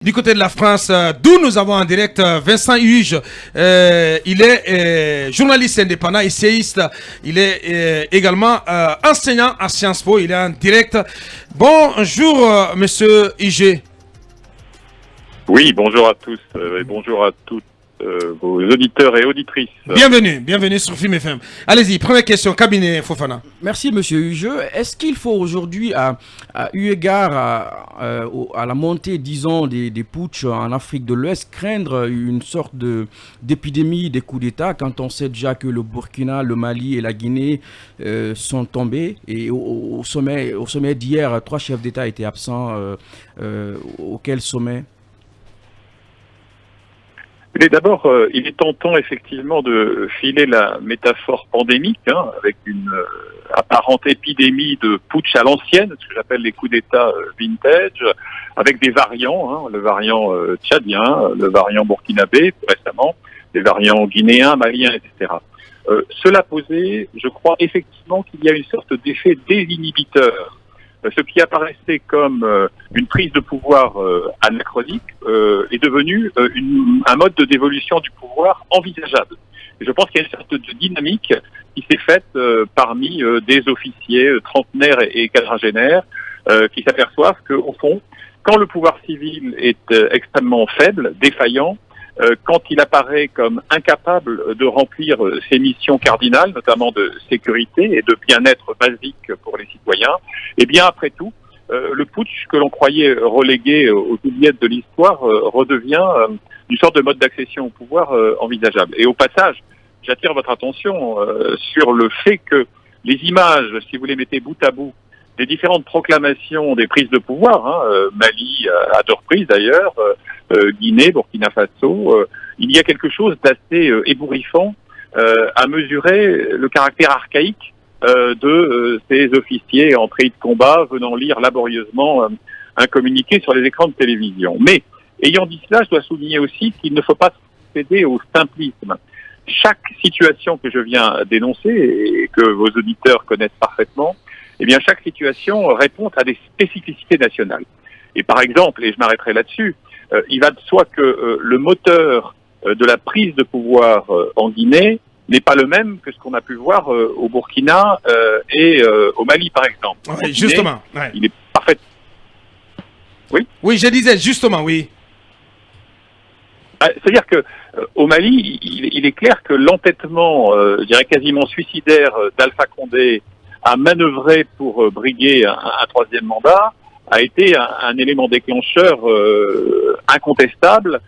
Du côté de la France, d'où nous avons en direct Vincent Huge. Il est journaliste indépendant, essayiste. Il est également enseignant à Sciences Po. Il est en direct. Bonjour, monsieur Huge. Oui, bonjour à tous et bonjour à toutes vos auditeurs et auditrices. Bienvenue sur Film FM. Allez-y, première question, cabinet Fofana. Merci, monsieur Huge. Est-ce qu'il faut aujourd'hui, eu égard à la montée, disons, des putschs en Afrique de l'Ouest, craindre une sorte d'épidémie des coups d'État quand on sait déjà que le Burkina, le Mali et la Guinée sont tombés et au sommet d'hier, 3 chefs d'État étaient absents. Auquel sommet? Mais d'abord, il est tentant effectivement de filer la métaphore pandémique, avec une apparente épidémie de putsch à l'ancienne, ce que j'appelle les coups d'État vintage, avec des variants, le variant tchadien, le variant burkinabé récemment, les variants guinéens, maliens, etc. Cela posé, je crois effectivement qu'il y a une sorte d'effet désinhibiteur. Ce qui apparaissait comme une prise de pouvoir anachronique est devenu un mode de dévolution du pouvoir envisageable. Et je pense qu'il y a une sorte de dynamique qui s'est faite parmi des officiers trentenaires et quadragénaires qui s'aperçoivent qu'au fond, quand le pouvoir civil est extrêmement faible, défaillant, quand il apparaît comme incapable de remplir ses missions cardinales, notamment de sécurité et de bien-être basique pour les citoyens, eh bien après tout, le putsch que l'on croyait relégué aux oubliettes de l'histoire redevient une sorte de mode d'accession au pouvoir envisageable. Et au passage, j'attire votre attention sur le fait que les images, si vous les mettez bout à bout, des différentes proclamations des prises de pouvoir, Mali à 2 reprises d'ailleurs, Guinée, Burkina Faso, il y a quelque chose d'assez ébouriffant à mesurer le caractère archaïque de ces officiers en treillis de combat venant lire laborieusement un communiqué sur les écrans de télévision. Mais, ayant dit cela, je dois souligner aussi qu'il ne faut pas céder au simplisme. Chaque situation que je viens d'énoncer et que vos auditeurs connaissent parfaitement, eh bien, chaque situation répond à des spécificités nationales. Et par exemple, et je m'arrêterai là-dessus, il va de soi que le moteur de la prise de pouvoir en Guinée n'est pas le même que ce qu'on a pu voir au Burkina et au Mali, par exemple. Oui, Guinée, justement. Ouais. Il est parfait. Oui. Oui, je disais justement, oui. C'est-à-dire que au Mali, il est clair que l'entêtement, je dirais quasiment suicidaire, d'Alpha Condé à manœuvrer pour briguer un 3e mandat a été un élément déclencheur incontestable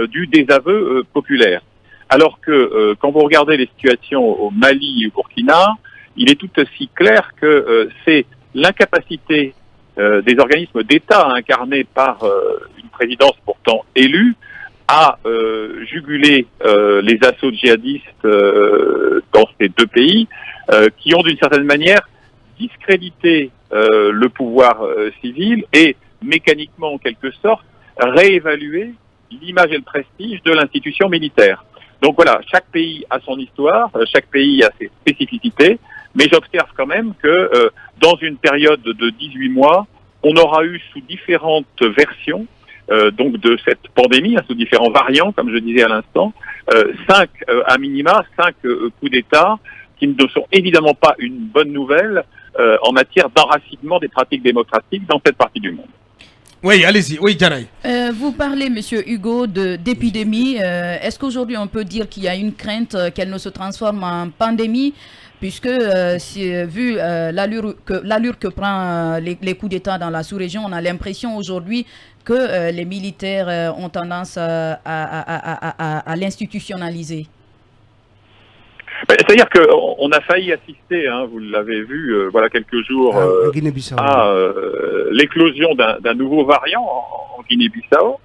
du désaveu populaire. Alors que quand vous regardez les situations au Mali et au Burkina, il est tout aussi clair que c'est l'incapacité des organismes d'État incarnés par une présidence pourtant élue à juguler les assauts djihadistes dans ces 2 pays qui ont d'une certaine manière discrédité le pouvoir civil et mécaniquement en quelque sorte réévaluer l'image et le prestige de l'institution militaire. Donc voilà, chaque pays a son histoire, chaque pays a ses spécificités, mais j'observe quand même que dans une période de 18 mois, on aura eu sous différentes versions donc de cette pandémie, sous différents variants, comme je disais à l'instant, 5 à minima, 5 coups d'État qui ne sont évidemment pas une bonne nouvelle en matière d'enracinement des pratiques démocratiques dans cette partie du monde. Oui, allez-y. Oui, Janaï. Vous parlez, monsieur Hugo, d'épidémie. Est-ce qu'aujourd'hui on peut dire qu'il y a une crainte qu'elle ne se transforme en pandémie, puisque vu l'allure que prend les coups d'État dans la sous-région, on a l'impression aujourd'hui que les militaires ont tendance à l'institutionnaliser. C'est-à-dire qu'on a failli assister, vous l'avez vu, voilà quelques jours, à l'éclosion d'un nouveau variant en Guinée-Bissau.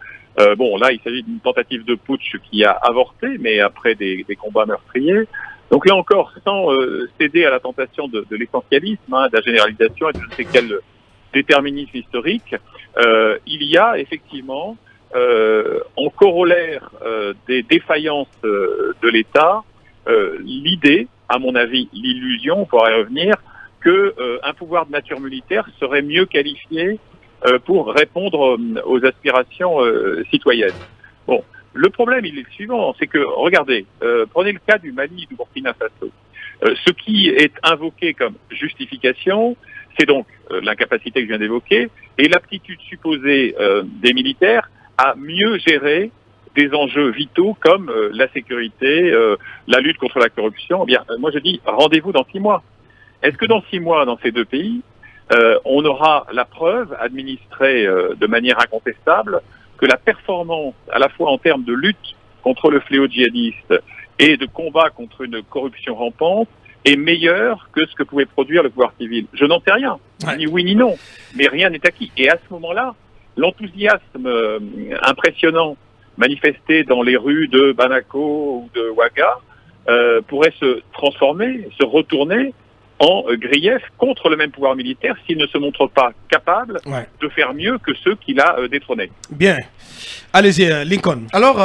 Bon, là, il s'agit d'une tentative de putsch qui a avorté, mais après des combats meurtriers. Donc là encore, sans céder à la tentation de l'essentialisme, de la généralisation et de je ne sais quel déterminisme historique, il y a effectivement, en corollaire des défaillances de l'État, l'idée, à mon avis, l'illusion, on pourra y revenir, que un pouvoir de nature militaire serait mieux qualifié pour répondre aux aspirations citoyennes. Bon, le problème, il est le suivant, c'est que, regardez, prenez le cas du Mali et du Burkina Faso. Ce qui est invoqué comme justification, c'est donc l'incapacité que je viens d'évoquer et l'aptitude supposée des militaires à mieux gérer des enjeux vitaux comme la sécurité, la lutte contre la corruption. Eh bien, moi je dis rendez-vous dans 6 mois. Est-ce que dans 6 mois, dans ces 2 pays, on aura la preuve administrée de manière incontestable que la performance, à la fois en termes de lutte contre le fléau djihadiste et de combat contre une corruption rampante, est meilleure que ce que pouvait produire le pouvoir civil? Je n'en sais rien, ni oui ni non, mais rien n'est acquis. Et à ce moment-là, l'enthousiasme impressionnant manifesté dans les rues de Bamako ou de Ouaga pourrait se transformer, se retourner en grief contre le même pouvoir militaire s'il ne se montre pas capable de faire mieux que ceux qu'il a détrônés. Bien. Allez-y, Lincoln. Alors,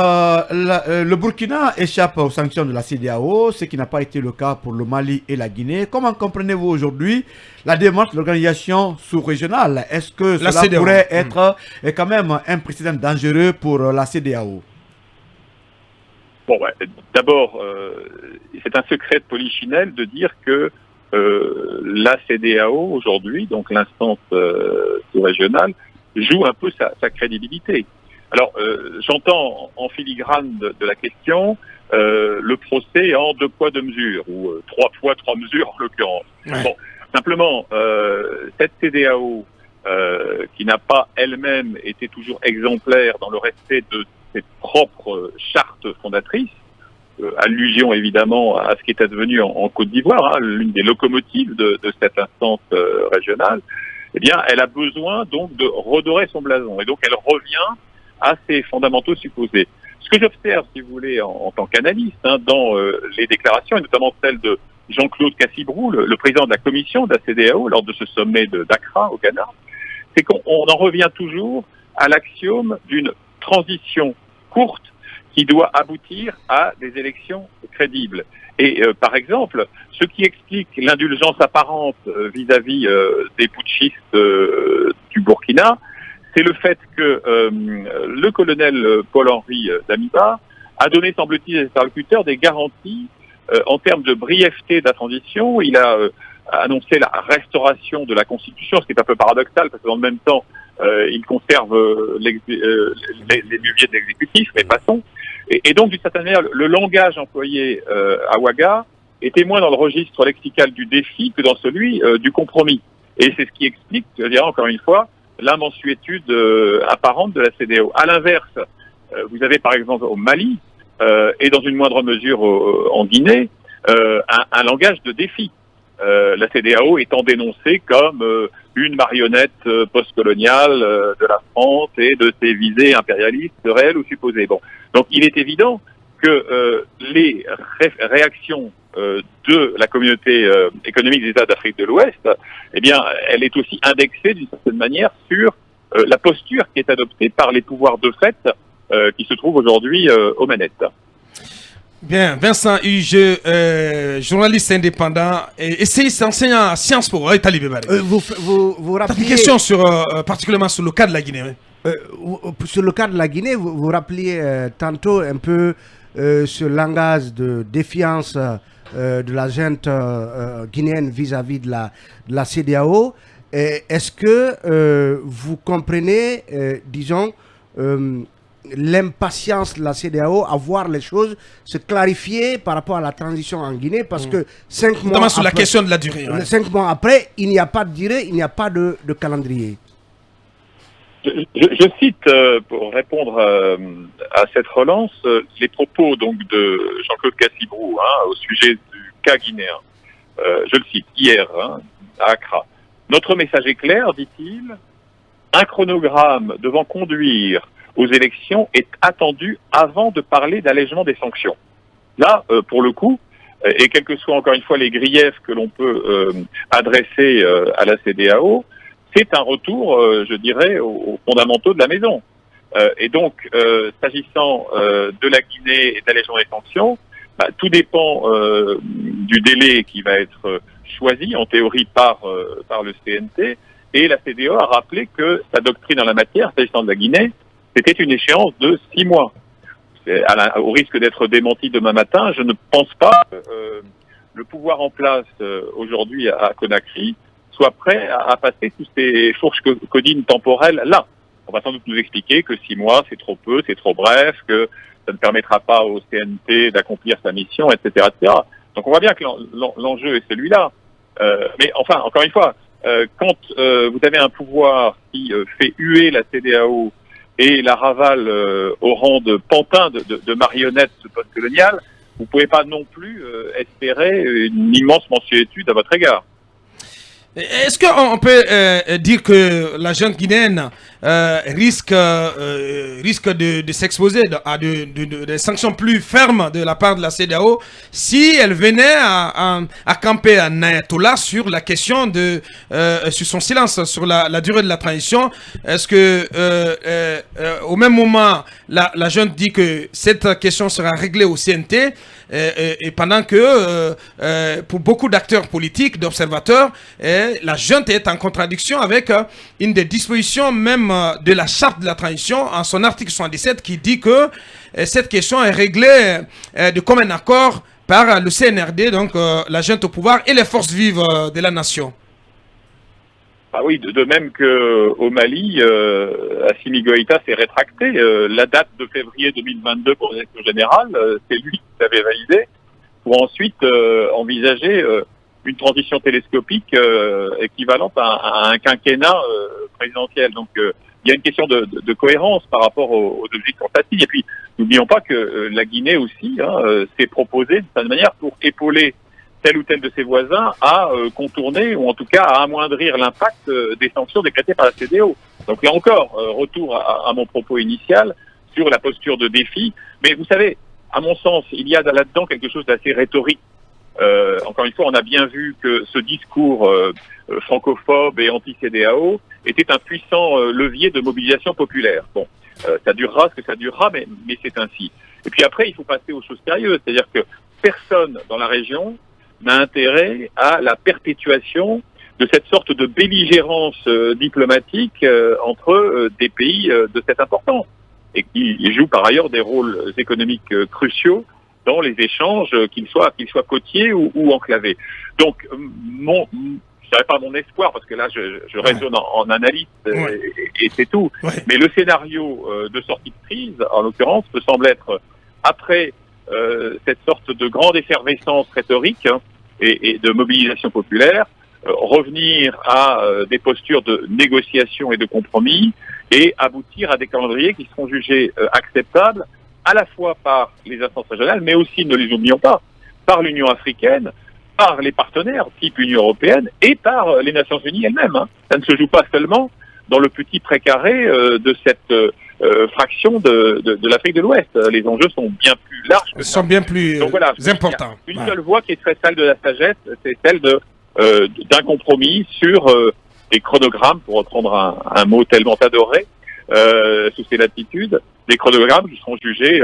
le Burkina échappe aux sanctions de la CEDEAO, ce qui n'a pas été le cas pour le Mali et la Guinée. Comment comprenez-vous aujourd'hui la démarche de l'organisation sous-régionale? Est-ce que cela pourrait être quand même un précédent dangereux pour la CEDEAO? Bon, d'abord, c'est un secret de polichinelle de dire que la CEDEAO aujourd'hui, donc l'instance sous-régionale, joue un peu sa crédibilité. Alors, j'entends en filigrane de la question le procès en 2 poids 2 mesures, ou 3 poids 3 mesures en l'occurrence. Bon, simplement, cette CEDEAO, qui n'a pas elle-même été toujours exemplaire dans le respect de ses propres chartes fondatrices, allusion évidemment à ce qui est advenu en Côte d'Ivoire, l'une des locomotives de cette instance régionale, eh bien, elle a besoin donc de redorer son blason. Et donc, elle revient à ses fondamentaux supposés. Ce que j'observe, si vous voulez, en tant qu'analyste, dans les déclarations, et notamment celle de Jean-Claude Cassibrou, le président de la commission de la CEDEAO, lors de ce sommet d'Accra, au Ghana, c'est qu'on en revient toujours à l'axiome d'une transition courte qui doit aboutir à des élections crédibles. Et par exemple, ce qui explique l'indulgence apparente vis-à-vis des putschistes du Burkina, c'est le fait que le colonel Paul-Henri Damiba a donné, semble-t-il, à ses interlocuteurs des garanties en termes de brièveté de la transition. Il a annoncé la restauration de la Constitution, ce qui est un peu paradoxal, parce que dans le même temps, il conserve les leviers de l'exécutif, mais passons. Et donc, d'une certaine manière, le langage employé à Ouaga était moins dans le registre lexical du défi que dans celui du compromis. Et c'est ce qui explique, je dirais encore une fois, l'immensuétude apparente de la CEDEAO. À l'inverse, vous avez par exemple au Mali, et dans une moindre mesure en Guinée, un langage de défi. La CEDEAO étant dénoncée comme une marionnette postcoloniale de la France et de ses visées impérialistes réelles ou supposées. Bon. Donc il est évident que les réactions de la communauté économique des États d'Afrique de l'Ouest, eh bien, elle est aussi indexée d'une certaine manière sur la posture qui est adoptée par les pouvoirs de fait qui se trouvent aujourd'hui aux manettes. Bien, Vincent Huge, journaliste indépendant et essayiste enseignant à Sciences Po. Vous rappelez... Une question particulièrement sur le cas de la Guinée. Sur le cas de la Guinée, vous rappeliez tantôt un peu ce langage de défiance de la junte guinéenne vis-à-vis de la CEDEAO. Est-ce que vous comprenez, disons, l'impatience de la CEDEAO à voir les choses se clarifier par rapport à la transition en Guinée, parce que 5 mois notamment sur après, la question de la durée. 5 mois après, il n'y a pas de durée, il n'y a pas de calendrier. Je cite, pour répondre à cette relance, les propos donc de Jean-Claude Cassibrou au sujet du cas guinéen. Je le cite, hier, à Accra. Notre message est clair, dit-il, un chronogramme devant conduire aux élections est attendu avant de parler d'allègement des sanctions. Là, pour le coup, et quels que soient encore une fois les griefs que l'on peut adresser à la CEDEAO, c'est un retour, je dirais, aux fondamentaux de la maison. Et donc, s'agissant de la Guinée et d'allègement des sanctions, tout dépend du délai qui va être choisi, en théorie par le CNT, Et la CEDEAO a rappelé que sa doctrine en la matière, s'agissant de la Guinée, c'était une échéance de 6 mois. Au risque d'être démenti demain matin, je ne pense pas que le pouvoir en place aujourd'hui à Conakry soit prêt à passer toutes ces fourches codines temporelles là. On va sans doute nous expliquer que 6 mois, c'est trop peu, c'est trop bref, que ça ne permettra pas au CNP d'accomplir sa mission, etc., etc. Donc on voit bien que l'enjeu est celui-là. Mais enfin, encore une fois, quand vous avez un pouvoir qui fait huer la CEDEAO et la ravale au rang de pantin de marionnette post-coloniale, vous ne pouvez pas non plus espérer une immense mansuétude à votre égard. Est-ce qu'on peut dire que la junte guinéenne risque de s'exposer à des sanctions plus fermes de la part de la CEDEAO si elle venait à camper un ayatollah sur la question sur son silence, sur la durée de la transition? Est-ce que au même moment, la junte dit que cette question sera réglée au CNT et pendant que pour beaucoup d'acteurs politiques, d'observateurs, la junte est en contradiction avec une des dispositions même de la charte de la transition en son article 77 qui dit que cette question est réglée de commun accord par le CNRD, donc la junte au pouvoir et les forces vives de la nation. Ah oui, de même qu'au Mali, Assimi Goïta s'est rétracté. La date de février 2022 pour l'élection générale, c'est lui qui l'avait validé pour ensuite envisager une transition télescopique équivalente à un quinquennat présidentiel. Donc il y a une question de cohérence par rapport aux objectifs qu'on s'assigne. Et puis n'oublions pas que la Guinée aussi s'est proposée de cette manière pour épauler tel ou tel de ses voisins à contourner ou en tout cas à amoindrir l'impact des sanctions décrétées par la CEDEAO. Donc là encore, retour à mon propos initial sur la posture de défi. Mais vous savez, à mon sens, il y a là-dedans quelque chose d'assez rhétorique. Encore une fois, on a bien vu que ce discours francophobe et anti-CEDEAO était un puissant levier de mobilisation populaire. Bon, ça durera ce que ça durera, mais c'est ainsi. Et puis après, il faut passer aux choses sérieuses, c'est-à-dire que personne dans la région n'a intérêt à la perpétuation de cette sorte de belligérance diplomatique entre des pays de cette importance et qui jouent par ailleurs des rôles économiques cruciaux dans les échanges, qu'ils soient côtiers ou enclavés. Donc, je dirais pas mon espoir, parce que là, je raisonne en analyste et c'est tout. Ouais. Mais le scénario de sortie de crise, en l'occurrence, me semble être, après cette sorte de grande effervescence rhétorique et de mobilisation populaire, revenir à des postures de négociation et de compromis et aboutir à des calendriers qui seront jugés acceptables à la fois par les instances régionales, mais aussi, ne les oublions pas, par l'Union africaine, par les partenaires type Union européenne et par les Nations unies elles-mêmes. Ça ne se joue pas seulement dans le petit précaré de cette fraction de l'Afrique de l'Ouest. Les enjeux sont bien plus larges. Ils sont bien plus importants. Une seule voie qui est très celle de la sagesse, c'est celle d'un compromis sur des chronogrammes, pour reprendre un mot tellement adoré, sous ces latitudes, des chronogrammes qui seront jugés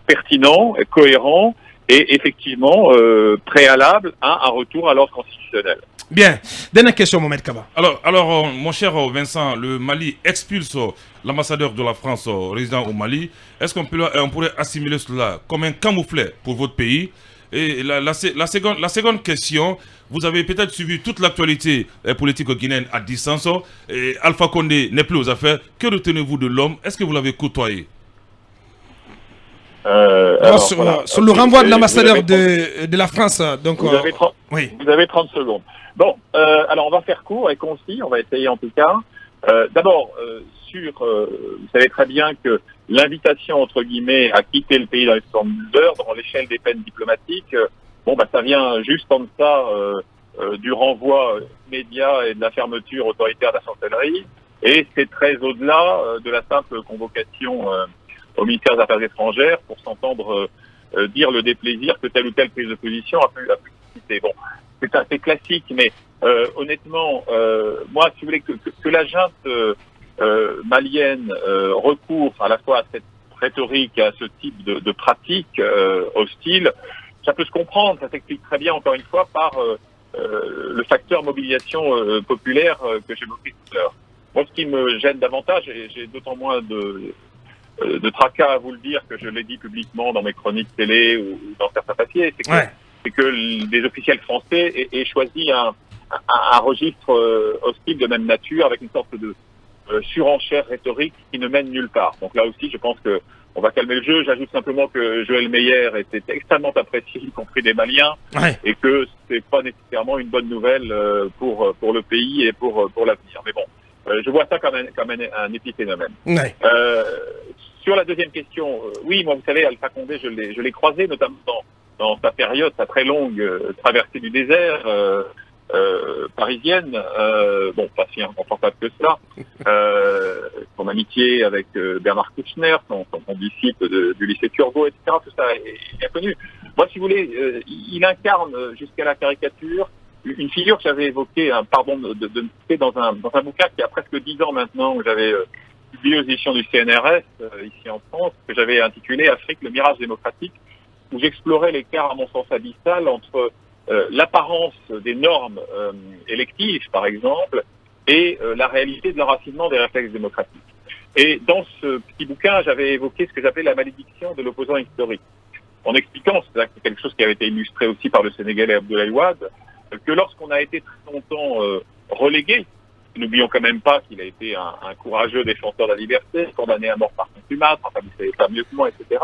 pertinents, cohérents et effectivement préalables à un retour à l'ordre constitutionnel. Bien. Dernière question, Mohamed Kaba. Alors, mon cher Vincent, le Mali expulse l'ambassadeur de la France résident au Mali. Est-ce qu'on pourrait assimiler cela comme un camouflet pour votre pays? Et la seconde question, vous avez peut-être suivi toute l'actualité politique guinéenne à distance. Et Alpha Condé n'est plus aux affaires. Que retenez-vous de l'homme? Est-ce que vous l'avez côtoyé? Sur le renvoi de l'ambassadeur de la France, donc vous avez 30 secondes. Bon, alors on va faire court et concis, on va essayer en tout cas. D'abord, vous savez très bien que l'invitation entre guillemets à quitter le pays dans les 72 heures, dans l'échelle des peines diplomatiques, ça vient juste en deçà du renvoi immédiat et de la fermeture autoritaire de la chancellerie, et c'est très au-delà de la simple convocation au ministère des Affaires étrangères pour s'entendre dire le déplaisir que telle ou telle prise de position a pu susciter. Bon, c'est assez classique, mais honnêtement, moi, si vous voulez que la junte malienne recourt à la fois à cette rhétorique, à ce type de pratique hostile, ça peut se comprendre, ça s'explique très bien, encore une fois, par le facteur mobilisation populaire que j'évoquais tout à l'heure. Moi, ce qui me gêne davantage, et j'ai d'autant moins de tracas à vous le dire que je l'ai dit publiquement dans mes chroniques télé ou dans certains papiers, c'est que des officiels français aient choisi un registre hostile de même nature avec une sorte de surenchère rhétorique qui ne mène nulle part. Donc là aussi, je pense que on va calmer le jeu. J'ajoute simplement que Joël Meyer était extrêmement apprécié, y compris des Maliens, et que c'est pas nécessairement une bonne nouvelle pour le pays et pour l'avenir. Mais bon, je vois ça comme un épiphénomène. Sur la deuxième question, oui, moi, vous savez, Alpha Condé, je l'ai croisé, notamment dans sa période, sa très longue traversée du désert parisienne, bon, pas si inconfortable que cela, son amitié avec Bernard Kouchner, son disciple du lycée Turgot, etc., tout ça est bien connu. Moi, si vous voulez, il incarne jusqu'à la caricature une figure que j'avais évoquée, pardon, de dans un bouquin qui a presque 10 ans maintenant, que j'avais publié aux éditions du CNRS, ici en France, que j'avais intitulé Afrique, le mirage démocratique, où j'explorais l'écart, à mon sens, abyssal entre l'apparence des normes électives, par exemple, et la réalité de l'enracinement des réflexes démocratiques. Et dans ce petit bouquin, j'avais évoqué ce que j'appelais la malédiction de l'opposant historique, en expliquant, c'est quelque chose qui avait été illustré aussi par le Sénégalais Abdoulaye Wade, que lorsqu'on a été très longtemps relégué, n'oublions quand même pas qu'il a été un courageux défenseur de la liberté, condamné à mort par contumace, enfin vous savez pas mieux que moi, etc.,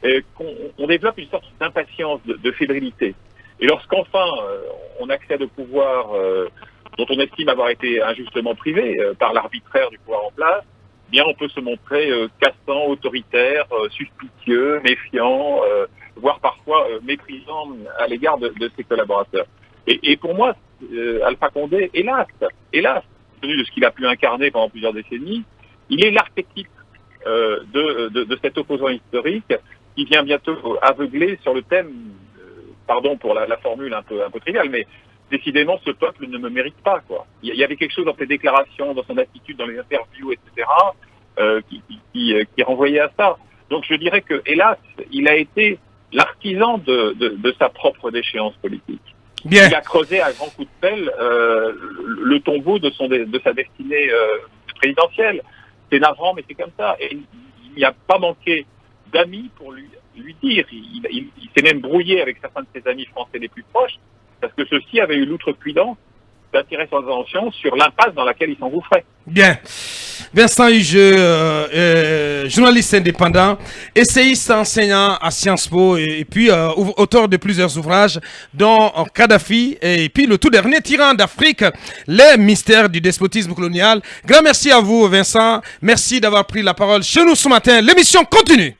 et qu'on développe une sorte d'impatience, de fébrilité. Et lorsqu'enfin on accède au pouvoir dont on estime avoir été injustement privé par l'arbitraire du pouvoir en place, eh bien on peut se montrer cassant, autoritaire, suspicieux, méfiant, voire parfois méprisant à l'égard de ses collaborateurs. Et pour moi, Alpha Condé, hélas, tenu de ce qu'il a pu incarner pendant plusieurs décennies, il est l'archétype de cet opposant historique qui vient bientôt aveugler sur le thème, pardon pour la formule un peu triviale, mais décidément ce peuple ne me mérite pas, quoi. Il y avait quelque chose dans ses déclarations, dans son attitude, dans les interviews, etc., qui renvoyait à ça. Donc je dirais que, hélas, il a été l'artisan de sa propre déchéance politique. Bien. Il a creusé à grands coups de pelle le tombeau de sa destinée présidentielle. C'est navrant, mais c'est comme ça. Et il n'y a pas manqué d'amis pour lui dire. Il s'est même brouillé avec certains de ses amis français les plus proches, parce que ceux-ci avaient eu l'outrecuidance d'attirer son attention sur l'impasse dans laquelle il s'engouffrait. Bien. Vincent Hugeux, journaliste indépendant, essayiste, enseignant à Sciences Po et puis auteur de plusieurs ouvrages dont Kadhafi et puis le tout dernier Tyran d'Afrique, les mystères du despotisme colonial. Grand merci à vous Vincent, merci d'avoir pris la parole chez nous ce matin. L'émission continue.